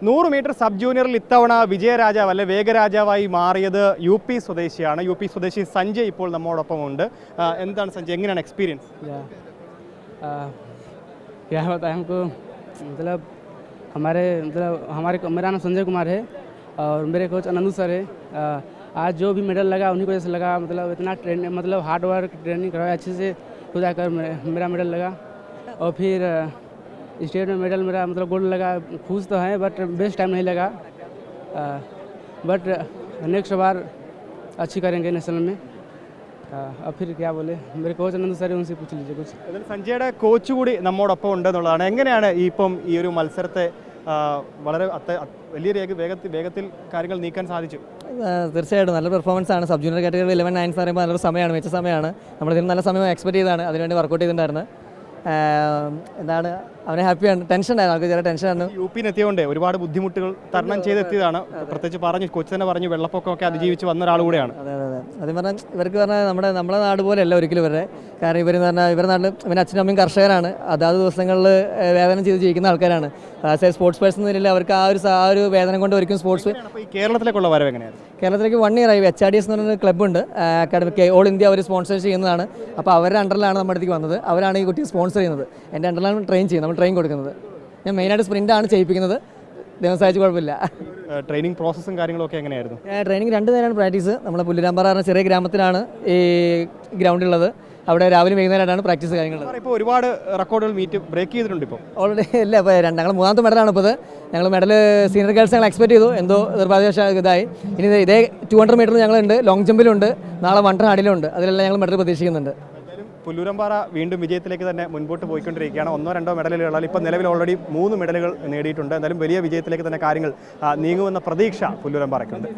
100 metre sub ജൂനിയറിൽ ഇത്തവണ വിജയരാജാവ് അല്ലെ വേഗരാജാവായി മാറിയത് UP സ്വദേശിയാണ്. UP സ്വദേശി സഞ്ജയ് ഇപ്പോൾ നമ്മോടൊപ്പം ഉണ്ട്. എന്താണ് സഞ്ജയ്, എങ്ങനെയാണ് എക്സ്പീരിയൻസ്? क्या होता है हमको मतलब मेरा नाम संजय कुमार है और मेरे कोच आनंदू सर है। आज जो भी मेडल लगा उन्हीं की वजह से लगा, मतलब इतना मतलब हार्ड वर्क ट्रेनिंग करवाया अच्छे से, खुद आकर मेरा मेडल लगा। और फिर स्टेट में मेडल मेरा मतलब गोल्ड लगा। खुश तो है बट बेस्ट टाइम नहीं लगा, बट नेक्स्ट बार अच्छी करेंगे नेशनल में। अब फिर क्या बोले, मेरे कोच आनंद सर उनसे पूछ लीजिए कुछ. സഞ്ജയുടെ കോച്ച് കൂടി നമ്മോടൊപ്പം ഉണ്ടെന്നുള്ളതാണ്. എങ്ങനെയാണ് ഇപ്പം ഈ ഒരു മത്സരത്തെ വളരെ വലിയ വേഗത്തിൽ കാര്യങ്ങൾ നീക്കാൻ സാധിച്ചു? തീർച്ചയായിട്ടും നല്ല പെർഫോമൻസ് ആണ്. സബ് ജൂനിയർ കാറ്റഗറി 11-9 പറയുമ്പോൾ നല്ലൊരു സമയമാണ്, മികച്ച സമയമാണ്. നമ്മളിതിൽ നല്ല സമയം എക്സ്പെക്ട് ചെയ്താണ്, അതിനുവേണ്ടി വർക്കൗട്ട് ചെയ്തിട്ടുണ്ടായിരുന്നു. എന്താണ് അവനെ ഹാപ്പിയാണ്. ടെൻഷൻ ഉണ്ടായിരുന്നു, അവർക്ക് ചെറിയ ടെൻഷനായിരുന്നു. UP എത്തിയതുകൊണ്ട് ഒരുപാട് ബുദ്ധിമുട്ടുകൾ തരണം ചെയ്തെത്തിയതാണ്. പ്രത്യേകിച്ച് പറഞ്ഞു, കോച്ച് തന്നെ പറഞ്ഞു, വെള്ളപ്പൊക്കമൊക്കെ അതിജീവിച്ച് വന്ന ഒരാൾ കൂടെയാണ്. അതെ അതെ, ആദ്യം പറഞ്ഞാൽ ഇവർക്ക് പറഞ്ഞാൽ നമ്മുടെ നാട് പോലെയല്ല ഒരിക്കലും ഇവരുടെ. കാരണം ഇവരെന്ന് പറഞ്ഞാൽ ഇവരുടെ നാട്ടിൽ ഇവൻ്റെ അച്ഛനും അമ്മയും കർഷകരാണ്, അതാത് ദിവസങ്ങളിൽ വേതനം ചെയ്ത് ജീവിക്കുന്ന ആൾക്കാരാണ്. സ്പോർട്സ് പേഴ്സൺ നിലയിൽ അവർക്ക് ആ ഒരു വേതനം കൊണ്ട് ഒരിക്കലും സ്പോർട്സ്. കേരളത്തിലേക്കുള്ള വരവ് എങ്ങനെയാണ്? കേരളത്തിലേക്ക് 1 ഇയർ ആയി. HRDS എന്ന് പറയുന്ന ക്ലബ്ബുണ്ട്, അക്കാഡമിക് ഓൾ ഇന്ത്യ അവർ സ്പോൺസർ ചെയ്യുന്നതാണ്. അപ്പോൾ അവരുടെ അണ്ടറിലാണ് നമ്മുടെ അടുത്തേക്ക് വന്നത്. അവരാണ് ഈ കുട്ടിയെ സ്പോൺസർ ചെയ്യുന്നത്. എൻ്റെ അണ്ടറിലാണ് ട്രെയിൻ ചെയ്യുന്നത്, നമ്മൾ ട്രെയിൻ കൊടുക്കുന്നത്. ഞാൻ മെയിനായിട്ട് സ്പ്രിൻ്റാണ് ചെയ്യിപ്പിക്കുന്നത്. ദൈവം സഹായിച്ച് കുഴപ്പമില്ല. ട്രെയിനിങ് പ്രോസസ്സും കാര്യങ്ങളൊക്കെ എങ്ങനെയായിരുന്നു? ട്രെയിനിങ് 2 നേരമാണ് പ്രാക്ടീസ്. നമ്മുടെ പുല്ലുരാമ്പാറ എന്ന ചെറിയ ഗ്രാമത്തിലാണ് ഈ ഗ്രൗണ്ടുള്ളത്. അവിടെ രാവിലെ വൈകുന്നേരമായിട്ടാണ് പ്രാക്ടീസ് കാര്യങ്ങൾ. ഇപ്പോൾ ഒരുപാട് റെക്കോർഡുകൾ ബ്രേക്ക് ചെയ്തിട്ടുണ്ട്. ഇപ്പോൾ ഓൾറെഡി ഇല്ല, ഇപ്പോൾ ഞങ്ങൾ 3ാമത്തെ മെഡലാണ് ഇപ്പോൾ ഇത്. ഞങ്ങൾ മെഡൽ സീനിയർ ഗേൾസ് ഞങ്ങൾ എക്സ്പെക്ട് ചെയ്തു, എന്തോ നിർഭാഗ്യവശാൽ ഇതായി. ഇനി ഇതേ 200 മീറ്ററിൽ ഞങ്ങളുണ്ട്, ലോങ് ജമ്പിലുണ്ട്, നാളെ 100 ഹഡിലുണ്ട്. അതിലെല്ലാം ഞങ്ങൾ മെഡൽ പ്രതീക്ഷിക്കുന്നുണ്ട്. പുല്ലൂരമ്പാറ വീണ്ടും വിജയത്തിലേക്ക് തന്നെ മുൻപോട്ട് പോയിക്കൊണ്ടിരിക്കുകയാണ്. 1-2 മെഡലുകൾ ഇപ്പോൾ നിലവിൽ ഓൾറെഡി 3 മെഡലുകൾ നേടിയിട്ടുണ്ട്. എന്തായാലും വലിയ വിജയത്തിലേക്ക് തന്നെ കാര്യങ്ങൾ നീങ്ങുമെന്ന പ്രതീക്ഷ പുല്ലൂരമ്പാറയ്ക്കുണ്ട്.